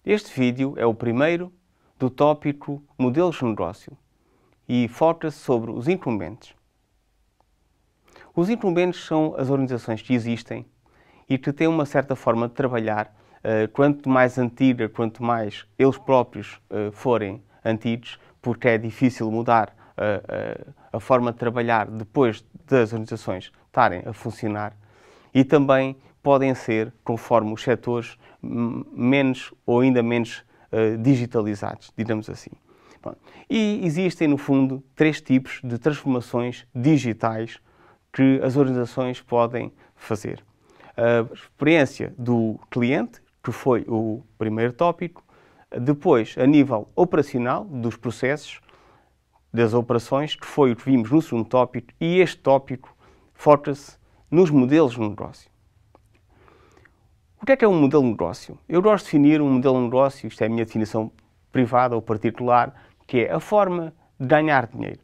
Este vídeo é o primeiro do tópico Modelos de Negócio e foca-se sobre os incumbentes. Os incumbentes são as organizações que existem e que têm uma certa forma de trabalhar. Quanto mais antiga, quanto mais eles próprios forem antigos, porque é difícil mudar a forma de trabalhar depois das organizações estarem a funcionar, e também podem ser, conforme os setores, menos ou ainda menos digitalizados, digamos assim. Bom, e existem, no fundo, três tipos de transformações digitais que as organizações podem fazer. A experiência do cliente, que foi o primeiro tópico, depois a nível operacional dos processos, das operações, que foi o que vimos no segundo tópico, e este tópico foca-se nos modelos de negócio. O que é um modelo de negócio? Eu gosto de definir um modelo de negócio, isto é a minha definição privada ou particular, que é a forma de ganhar dinheiro.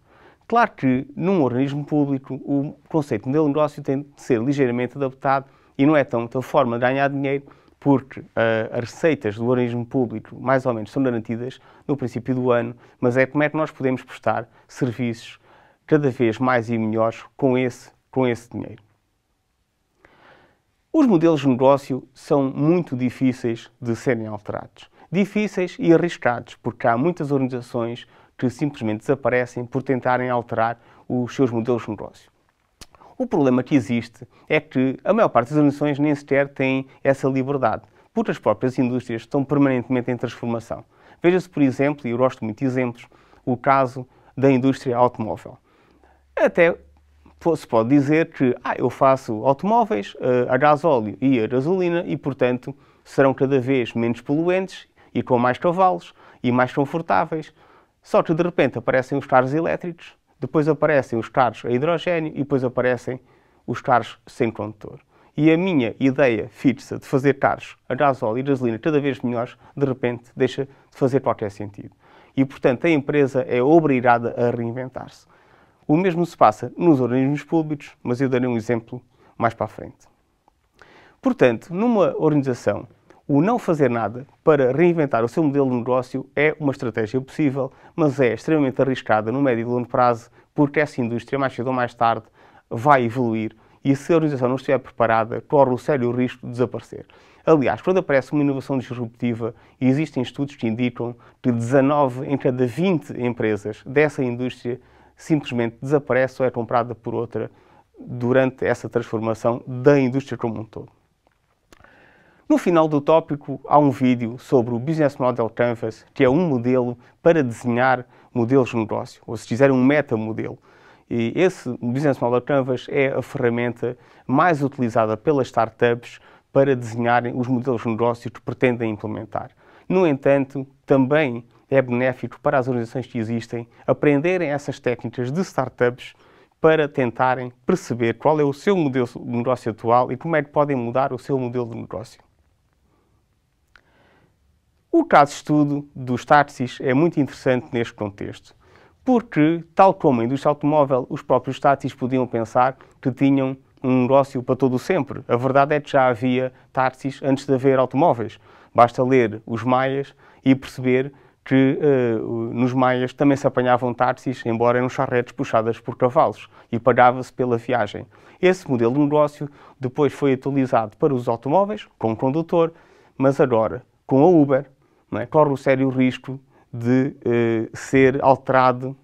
Claro que num organismo público o conceito de modelo de negócio tem de ser ligeiramente adaptado e não é tanto a forma de ganhar dinheiro, porque as receitas do organismo público mais ou menos são garantidas no princípio do ano, mas é como é que nós podemos prestar serviços cada vez mais e melhores com esse dinheiro. Os modelos de negócio são muito difíceis de serem alterados. Difíceis e arriscados, porque há muitas organizações que simplesmente desaparecem por tentarem alterar os seus modelos de negócio. O problema que existe é que a maior parte das organizações nem sequer têm essa liberdade, porque as próprias indústrias estão permanentemente em transformação. Veja-se, por exemplo, e eu gosto muito de exemplos, o caso da indústria automóvel. Até se pode dizer que eu faço automóveis a gasóleo e a gasolina e, portanto, serão cada vez menos poluentes e com mais cavalos e mais confortáveis. Só que, de repente, aparecem os carros elétricos, depois aparecem os carros a hidrogénio e depois aparecem os carros sem condutor. E a minha ideia fixa de fazer carros a gasóleo e gasolina cada vez melhores, de repente, deixa de fazer qualquer sentido. E, portanto, a empresa é obrigada a reinventar-se. O mesmo se passa nos organismos públicos, mas eu darei um exemplo mais para a frente. Portanto, numa organização, o não fazer nada para reinventar o seu modelo de negócio é uma estratégia possível, mas é extremamente arriscada no médio e longo prazo, porque essa indústria, mais cedo ou mais tarde, vai evoluir e, se a organização não estiver preparada, corre o sério risco de desaparecer. Aliás, quando aparece uma inovação disruptiva, existem estudos que indicam que 19 em cada 20 empresas dessa indústria simplesmente desaparece ou é comprada por outra durante essa transformação da indústria como um todo. No final do tópico há um vídeo sobre o Business Model Canvas, que é um modelo para desenhar modelos de negócio, ou se quiser um metamodelo. E esse Business Model Canvas é a ferramenta mais utilizada pelas startups para desenharem os modelos de negócio que pretendem implementar. No entanto, também é benéfico para as organizações que existem aprenderem essas técnicas de startups para tentarem perceber qual é o seu modelo de negócio atual e como é que podem mudar o seu modelo de negócio. O caso de estudo dos táxis é muito interessante neste contexto, porque, tal como a indústria automóvel, os próprios táxis podiam pensar que tinham um negócio para todo o sempre. A verdade é que já havia táxis antes de haver automóveis. Basta ler os Maias e perceber que nos Maias também se apanhavam táxis, embora eram charretes puxadas por cavalos, e pagava-se pela viagem. Esse modelo de negócio depois foi atualizado para os automóveis, com um condutor, mas agora, com a Uber, corre o sério risco de ser alterado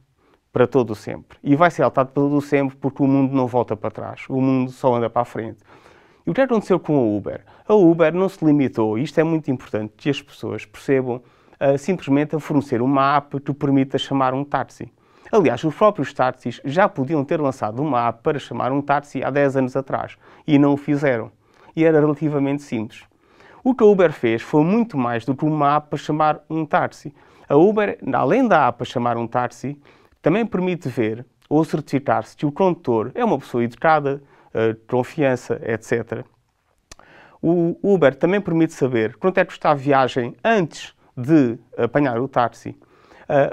para todo o sempre. E vai ser alterado para todo o sempre porque o mundo não volta para trás, o mundo só anda para a frente. E o que aconteceu com a Uber? A Uber não se limitou, e isto é muito importante que as pessoas percebam, simplesmente a fornecer uma app que permita chamar um táxi. Aliás, os próprios táxis já podiam ter lançado uma app para chamar um táxi há 10 anos atrás e não o fizeram. E era relativamente simples. O que a Uber fez foi muito mais do que uma app para chamar um táxi. A Uber, além da app para chamar um táxi, também permite ver ou certificar-se que o condutor é uma pessoa educada, confiança, etc. O Uber também permite saber quanto é que está a viagem antes de apanhar o táxi.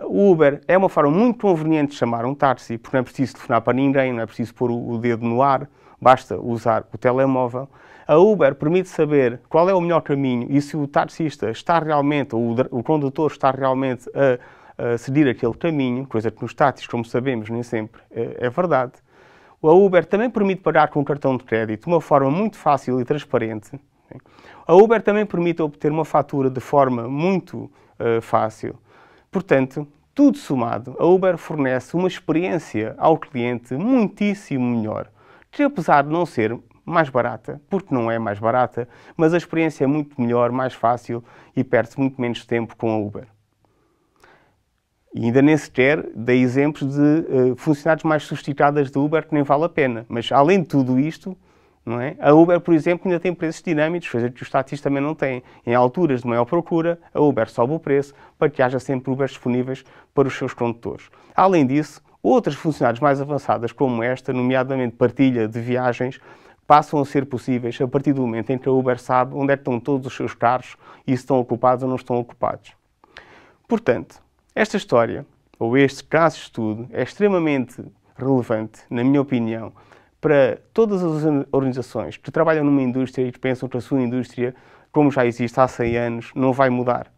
O Uber é uma forma muito conveniente de chamar um táxi, porque não é preciso telefonar para ninguém, não é preciso pôr o dedo no ar, basta usar o telemóvel. A Uber permite saber qual é o melhor caminho e se o taxista está realmente, ou o condutor está realmente a seguir aquele caminho, coisa que nos táxis, como sabemos, nem sempre é verdade. A Uber também permite pagar com cartão de crédito de uma forma muito fácil e transparente. A Uber também permite obter uma fatura de forma muito fácil. Portanto, tudo somado, a Uber fornece uma experiência ao cliente muitíssimo melhor, que apesar de não ser mais barata, porque não é mais barata, mas a experiência é muito melhor, mais fácil e perde-se muito menos tempo com a Uber. E ainda nem sequer dei exemplos de funcionários mais sofisticadas da Uber que nem vale a pena. Mas além de tudo isto, não é? A Uber, por exemplo, ainda tem preços dinâmicos, coisa que os táxis também não têm. Em alturas de maior procura, a Uber sobe o preço para que haja sempre Ubers disponíveis para os seus condutores. Além disso, outras funcionalidades mais avançadas como esta, nomeadamente partilha de viagens, passam a ser possíveis a partir do momento em que a Uber sabe onde é que estão todos os seus carros e se estão ocupados ou não estão ocupados. Portanto, esta história, ou este caso de estudo, é extremamente relevante, na minha opinião, para todas as organizações que trabalham numa indústria e que pensam que a sua indústria, como já existe há 100 anos, não vai mudar.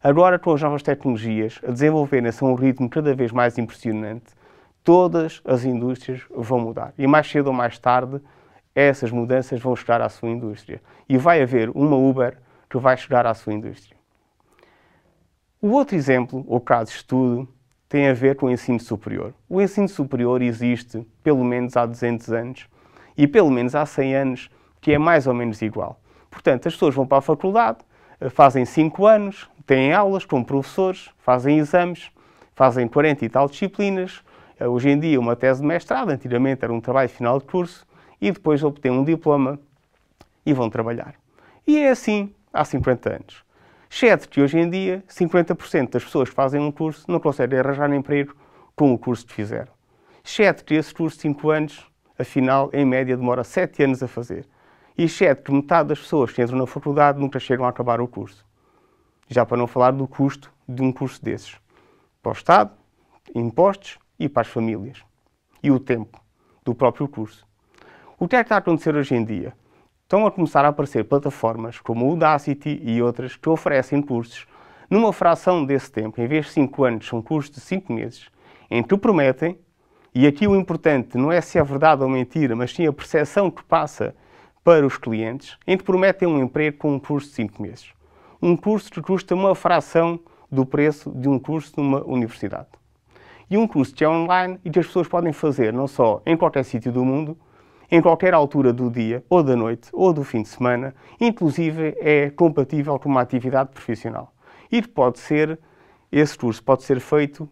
Agora, com as novas tecnologias a desenvolverem-se a um ritmo cada vez mais impressionante, todas as indústrias vão mudar. E mais cedo ou mais tarde, essas mudanças vão chegar à sua indústria. E vai haver uma Uber que vai chegar à sua indústria. O outro exemplo, ou caso de estudo, tem a ver com o ensino superior. O ensino superior existe pelo menos há 200 anos e pelo menos há 100 anos que é mais ou menos igual. Portanto, as pessoas vão para a faculdade, fazem 5 anos, têm aulas com professores, fazem exames, fazem 40 e tal disciplinas. Hoje em dia, uma tese de mestrado, antigamente era um trabalho final de curso, e depois obtêm um diploma e vão trabalhar. E é assim há 50 anos. Exceto que hoje em dia 50% das pessoas que fazem um curso não conseguem arranjar emprego com o curso que fizeram. Exceto que esse curso de 5 anos, afinal, em média, demora 7 anos a fazer. E exceto que metade das pessoas que entram na faculdade nunca chegam a acabar o curso. Já para não falar do custo de um curso desses. Para o Estado, impostos e para as famílias. E o tempo do próprio curso. O que é que está a acontecer hoje em dia? Estão a começar a aparecer plataformas como o Udacity e outras que oferecem cursos numa fração desse tempo. Em vez de 5 anos, são cursos de 5 meses, em que prometem, e aqui o importante não é se é verdade ou mentira, mas sim a percepção que passa para os clientes, em que prometem um emprego com um curso de 5 meses. Um curso que custa uma fração do preço de um curso numa universidade. E um curso que é online e que as pessoas podem fazer não só em qualquer sítio do mundo, em qualquer altura do dia, ou da noite, ou do fim de semana, inclusive é compatível com uma atividade profissional. E esse curso pode ser feito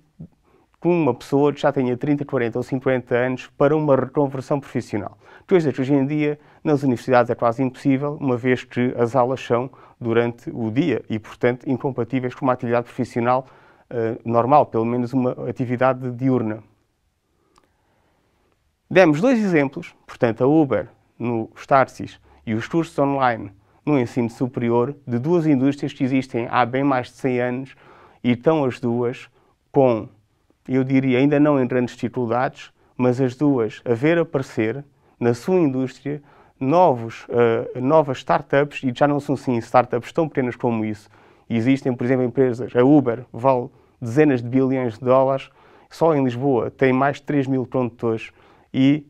com uma pessoa que já tenha 30, 40 ou 50 anos para uma reconversão profissional. Coisa que hoje em dia nas universidades é quase impossível, uma vez que as aulas são durante o dia e, portanto, incompatíveis com uma atividade profissional normal, pelo menos uma atividade diurna. Demos 2 exemplos, portanto, a Uber nos táxis e os cursos online no ensino superior, de 2 indústrias que existem há bem mais de 100 anos e estão as duas com, eu diria, ainda não em grandes dificuldades, mas as duas a ver aparecer na sua indústria novas startups, e já não são assim startups tão pequenas como isso. Existem, por exemplo, empresas, a Uber vale dezenas de bilhões de dólares, só em Lisboa tem mais de 3.000 condutores. E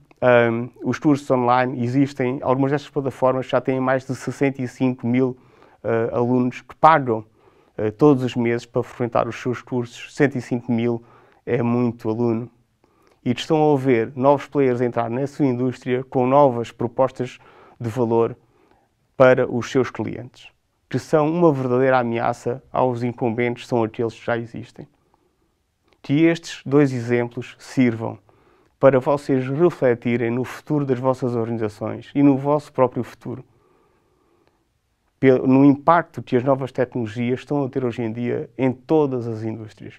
os cursos online existem, algumas destas plataformas já têm mais de 65.000 alunos que pagam todos os meses para frequentar os seus cursos. 105.000 é muito aluno. E estão a ver novos players entrar na sua indústria com novas propostas de valor para os seus clientes, que são uma verdadeira ameaça aos incumbentes, são aqueles que já existem. Que estes 2 exemplos sirvam para vocês refletirem no futuro das vossas organizações e no vosso próprio futuro, no impacto que as novas tecnologias estão a ter hoje em dia em todas as indústrias.